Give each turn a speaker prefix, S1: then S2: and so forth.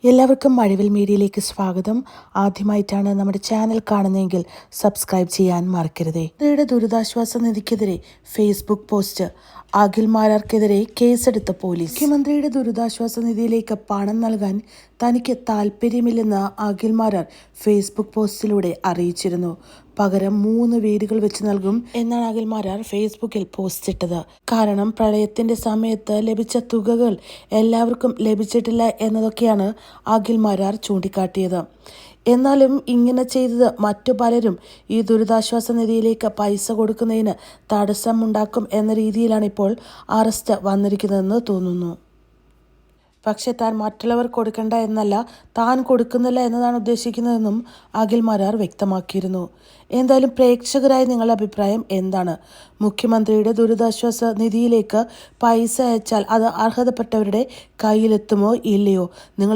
S1: എല്ലാവർക്കും മഴവിൽ മീഡിയയിലേക്ക് സ്വാഗതം. ആദ്യമായിട്ടാണ് നമ്മുടെ ചാനൽ കാണുന്നതെങ്കിൽ സബ്സ്ക്രൈബ് ചെയ്യാൻ മറക്കരുതേ. മന്ത്രിയുടെ ദുരിതാശ്വാസ നിധിക്കെതിരെ ഫേസ്ബുക്ക് പോസ്റ്റ്. അഖിൽ മാരാർക്കെതിരെ കേസെടുത്ത പോലീസ്. മുഖ്യമന്ത്രിയുടെ ദുരിതാശ്വാസ നിധിയിലേക്ക് പണം നൽകാൻ തനിക്ക് താല്പര്യമില്ലെന്ന് അഖിൽ മാരാർ ഫേസ്ബുക്ക് പോസ്റ്റിലൂടെ അറിയിച്ചിരുന്നു. പകരം 3 വീടുകൾ വെച്ച് നൽകും എന്നാണ് അഖിൽ മാരാർ ഫേസ്ബുക്കിൽ പോസ്റ്റ് ഇട്ടത്. കാരണം പ്രളയത്തിന്റെ സമയത്ത് ലഭിച്ച തുകകൾ എല്ലാവർക്കും ലഭിച്ചിട്ടില്ല എന്നതൊക്കെയാണ് അഖിൽ മാരാർ ചൂണ്ടിക്കാട്ടിയത്. എന്നാലും ഇങ്ങനെ ചെയ്തത് മറ്റു പലരും ഈ ദുരിതാശ്വാസ നിധിയിലേക്ക് പൈസ കൊടുക്കുന്നതിന് തടസ്സമുണ്ടാക്കും എന്ന രീതിയിലാണ് ഇപ്പോൾ അറസ്റ്റ് വന്നിരിക്കുന്നതെന്ന് തോന്നുന്നു. പക്ഷെ താൻ മറ്റുള്ളവർ കൊടുക്കണ്ട എന്നല്ല, താൻ കൊടുക്കുന്നില്ല എന്നതാണ് ഉദ്ദേശിക്കുന്നതെന്നും അഖിൽ മാരാർ വ്യക്തമാക്കിയിരുന്നു. എന്തായാലും പ്രേക്ഷകരായ നിങ്ങളുടെ അഭിപ്രായം എന്താണ്? മുഖ്യമന്ത്രിയുടെ ദുരിതാശ്വാസ നിധിയിലേക്ക് പൈസ അയച്ചാൽ അത് അർഹതപ്പെട്ടവരുടെ കയ്യിലെത്തുമോ ഇല്ലയോ? നിങ്ങൾ